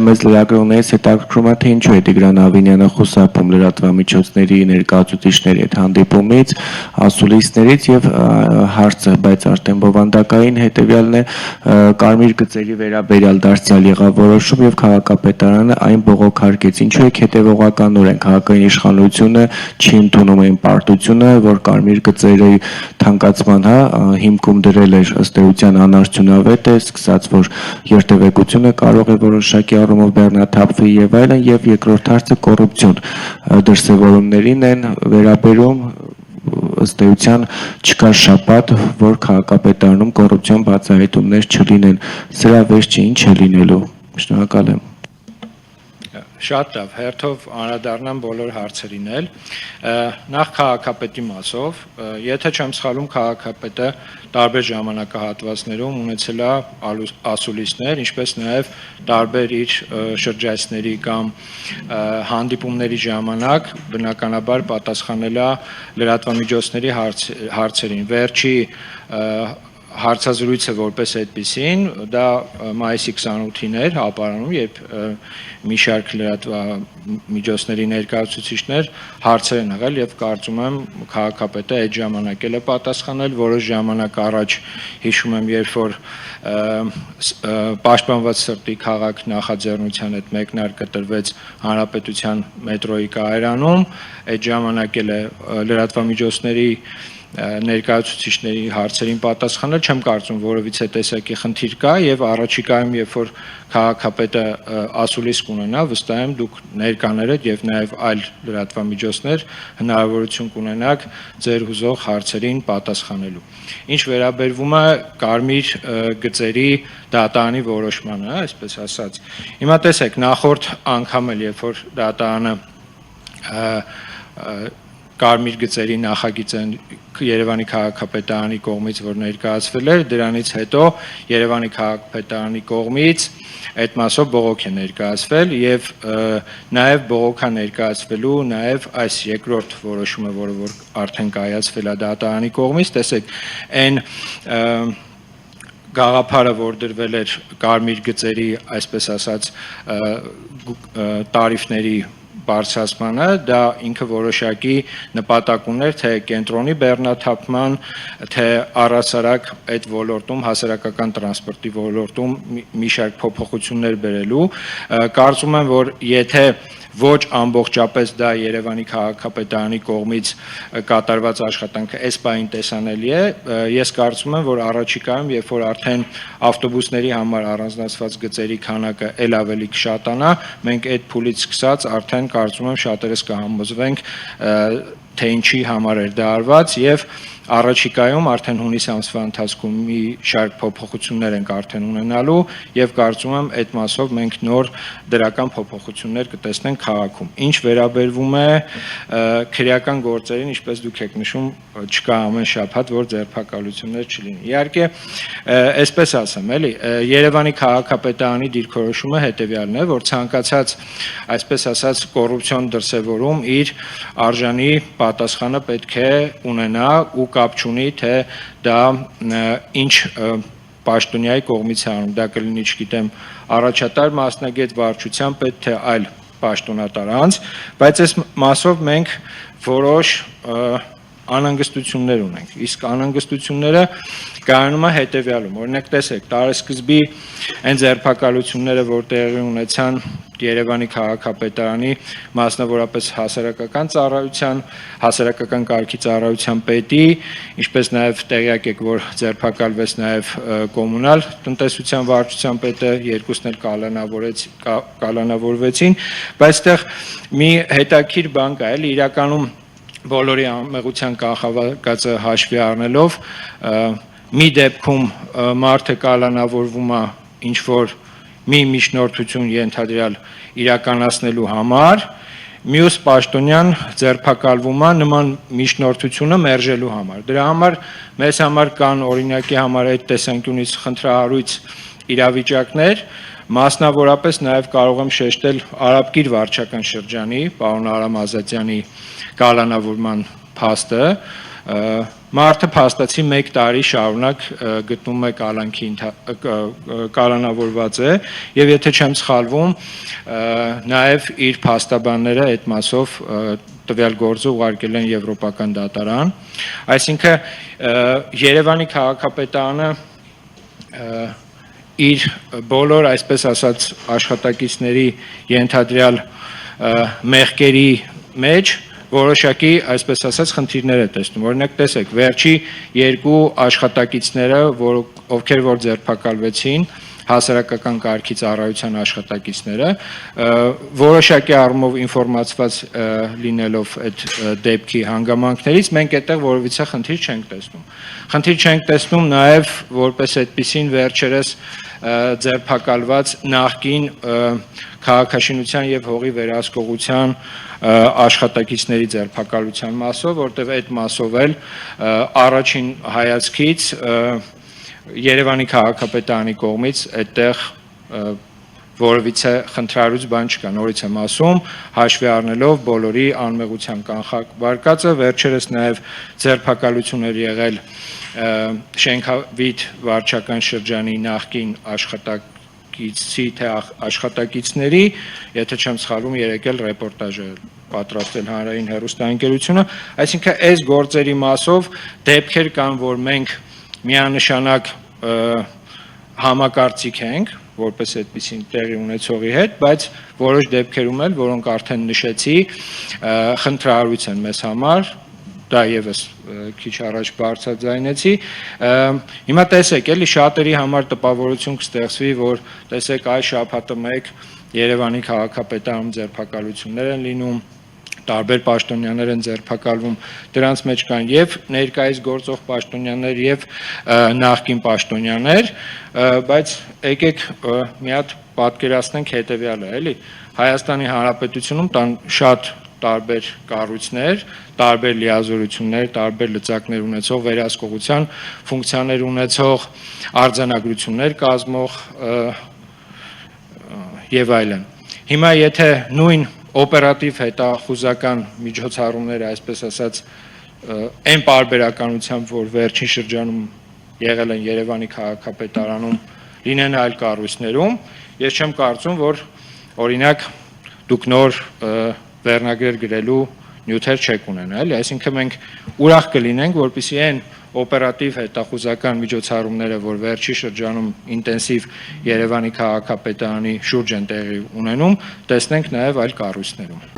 մեծ լրագրողներից հետաքրքրում է, թե ինչու է Տիգրան Ավինյանը խուսափում լրատվամիջոցների ներկայացուցիչների հետ հանդիպումից, ասուլիսներից եւ հարցը, բայց արդեն բովանդակային հետեւյալն է կարմիր գծերի վերաբերյալ դարձյալ եղավ որոշում եւ քաղաքապետարանը այն բողոքարկեց, ինչու է հետեւողականորեն քաղաքային իշխանությունը չի ընդունում այն պարտությունը, որ կարմիր գծերի թանկացման հիմքում դրել էր ըստ էության անարդյունավետ է, սկսած որ երթևեկությունը կարող է որոշակի առումով բեռնաթափվի եւ այլն, եւ երկրորդ հարցը կոռուպցիոն դրսևորումներին են վերաբերում ըստ էության չկա շաբաթ, որ քաղաքապետարանում կոռուպցիոն բացահայտումներ չլինեն, սրա վերջը ինչ է լինելու։ Շնորհակալ եմ։ Շատ լավ, հերթով անդրադառնամ բոլոր հարցերին էլ։ Նախ քաղաքապետի մասով, եթե չեմ սխալվում, քաղաքապետը տարբեր ժամանակահատվածներում ունեցել է ասուլիսներ, ինչպես նաև տարբեր իր շրջայցների կամ հանդիպումների ժամանակ բնականաբար պատասխանել է լրատվամիջոցների հարցերին։ Վերջի հարցազրույցը որպես այդպիսին, դա մայիսի 28-ին էր ապարանում, երբ մի շարք լրատվամիջոցների ներկայացուցիչներ հարցեր են եղել եւ կարծում եմ քաղաքապետը այդ ժամանակ էլ է պատասխանել, որոշ ժամանակ առաջ հիշում եմ, երբ որ պաշտպանված սրտի քաղաք նախաձեռնության հետ մեկնարկը տրվեց Հանրապետության մետրոյի կայարանում, այդ ժամանակ էլ է լրատվամիջոցների ներկայացուցիչների հարցերին պատասխանել, չեմ կարծում որովից է տեսակի խնդիր կա եւ առաջիկայում երբ որ քաղաքապետը ասուլիս կունենա, վստահ եմ դուք ներկաներդ եւ նաեւ այլ լրատվամիջոցներ հնարավորություն կունենաք ձեր հուզող հարցերին պատասխանելու։ Ինչ վերաբերվում է կարմիր գծերի դատարանի որոշմանը, այսպես ասած։ Հիմա տեսեք, նախորդ անգամ էլ երբ որ դատարանը կարմիր գծերի նախագիծը Երևանի քաղաքապետարանի կողմից որ ներկայացվել էր, դրանից հետո Երևանի քաղաքապետարանի կողմից այդ մասով բողոք է ներկայացվել եւ նաեւ բողոք է ներկայացվելու նաեւ այս երկրորդ որոշումը, որը որ արդեն կայացվել է դատարանի կողմից, տեսեք, այն գաղափարը, որ դրվել էր կարմիր գծերի, այսպես ասած, տարիֆների բարձրացմանը, դա ինքը որոշակի նպատակ ուներ, թե կենտրոնի բեռնաթափման, թե առհասարակ այդ ոլորտում, հասարակական տրանսպորտի ոլորտում մի շարք փոփոխություններ բերելու։ Կարծում եմ, որ եթե ոչ ամբողջապես դա Երևանի քաղաքապետարանի կողմից կատարված աշխատանքը այս պահին տեսանելի է, ես կարծում եմ, որ առաջիկայում, երբ որ արդեն ավտոբուսների համար առանձնացված գծերի քանակը ել ավելի կշատանա, մենք այդ փուլից սկսած արդեն կարծում եմ շատերս կհամոզվենք, թե ինչի համար էր դա արված եւ առաջիկայում արդեն հունիս ամսվա ընթացքում մի շարք փոփոխություններ ենք արդեն ունենալու եւ կարծում եմ այդ մասով մենք նոր դրական փոփոխություններ կտեսնենք քաղաքում։ Ինչ վերաբերվում է քրեական գործերին, ինչպես դուք եք նշում, չկա ամեն շաբաթ, որ ձերբակալություններ չլինի։ Իհարկե, այսպես ասեմ, էլի, Երևանի քաղաքապետարանի դիրքորոշումը հետեւյալն է, որ ցանկացած, այսպես ասած, կոռուպցիոն դրսևորում իր արժանի պատասխանը պետք է ունենա ու կապ չունի, թե դա ինչ պաշտոնյայի կողմից է անում, դա կլինի, չգիտեմ, առաջատար մասնագետ, վարչության պետ, թե այլ պաշտոնատար անձ, բայց այս մասով մենք որոշ անհանգստություններ ունենք, իսկ անհանգստությունները կայանում է հետևյալում, օրինակ տեսեք, տարեսկզբի այն ձերբակալությունները, որ տեղի ունեցան Երևանի քաղաքապետարանի, մասնավորապես հասարակական ծառայության, հասարակական կարգի ծառայության պետի, ինչպես նաև տեղյակ եք, որ ձերբակալվեց նաև կոմունալ տնտեսության վարչության պետը, երկուսն էլ կալանավորվեցին, բայց այդտեղ մի հետաքրքիր բան կա, էլի իրականում բոլորի ամեղության կանխավարկածը հաշվի առնելով, մի դեպքում մարդը կալանավորվում է ինչ-որ մի միջնորդություն ենթադրյալ իրականացնելու համար, մյուս պաշտոնյան ձերբակալվում է նման միջնորդությունը մերժելու համար։ Դրա համար մեզ համար կան օրինակի համար այդ տեսանկյունից խնդրահարույց իրավիճակներ, մասնավորապես նաև կարող եմ շեշտել Արաբկիր վարչական շրջանի, պարոն Արամ Ազատյանի կալանավորման փաստը, Մարդը փաստացի 1 տարի շարունակ գտնում է կալանավորված է եւ եթե չեմ սխալվում նաեւ իր փաստաբանները այդ մասով տվյալ գործը ուղարկել են եվրոպական դատարան, այսինքն Երևանի քաղաքապետարանը իր բոլոր, այսպես ասած, աշխատակիցների ենթադրյալ մեղքերի մեջ որոշակի, այսպես ասած, խնդիրներ է տեսնում։ Օրինակ, տեսեք, վերջի 2 աշխատակիցները, ովքեր որ ձերբակալվեցին, հասարակական կարգի ծառայության աշխատակիցները, որոշակի առումով ինֆորմացված լինելով այդ դեպքի հանգամանքներից, մենք այդտեղ որևիցե խնդիր չենք տեսնում։ Խնդիր չենք տեսնում նաև որպես այդպիսին վերջերս ձերբակալված նախկին քաղաքաշինության եւ հողի վերահսկողության աշխատակիցների ձերբակալության մասով, որտեղ այդ մասով էլ առաջին հայացքից Երևանի քաղաքապետարանի կողմից այդտեղ որևիցե խնդրարույց բան չկա, նորից եմ ասում, հաշվի առնելով բոլորի անմեղության կանխավարկածը, վերջերս նաև ձերբակալություններ եղել Շենքավիթ վարչական շրջանի նախկին աշխատակիցի թե աշխատակիցների, եթե չեմ սխալվում, երեկ էլ ռեպորտաժ է պատրաստել հանրային հեռուստաընկերությունը, այսինքն այս գործերի մասով դեպքեր կան, որ մենք միանշանակ համակարծիք ենք, որպես այդպիսին տեղի ունեցողի հետ, բայց որոշ դեպքերում էլ, որոնք արդեն նշեցի, խնդրահարույց են մեզ համար, դա եւս քիչ առաջ բարձրաձայնեցի, հիմա տեսեք, էլի շատերի համար տպավորություն կստեղծվի, որ տեսեք այս շաբաթը մեկ Երևանի քաղաքապետարանում ձերբակալություններ են լինում, տարբեր պաշտոնյաներ են ձերբակալվում, դրանց մեջ կան եւ ներկայիս գործող պաշտոնյաներ եւ նախկին պաշտոնյաներ, բայց եկեք մի հատ պատկերացնենք հետեւյալը, էլի Հայաստանի Հանրապետությունում տան շատ տարբեր կառույցներ, տարբեր լիազորություններ, տարբեր լծակներ ունեցող վերահսկողության ֆունկցիաներ ունեցող արձանագրություններ կազմող եւ այլն։ Հիմա եթե նույն օպերատիվ հետախուզական միջոցառումները, այսպես ասած, այն պարբերականությամբ, որ վերջին շրջանում եղել են Երևանի քաղաքապետարանում, լինեն այլ կառույցներում, ես չեմ կարծում, որ օրինակ դուք նոր վերնագրեր գրելու նյութեր չեք ունենա, էլի, այսինքն մենք ուրախ կլինենք, որպեսզի այն օպերատիվ հետախուզական միջոցառումները, որ վերջի շրջանում ինտենսիվ Երևանի քաղաքապետարանի շուրջ են տեղի ունենում, տեսնենք նաև այլ կառույցներում։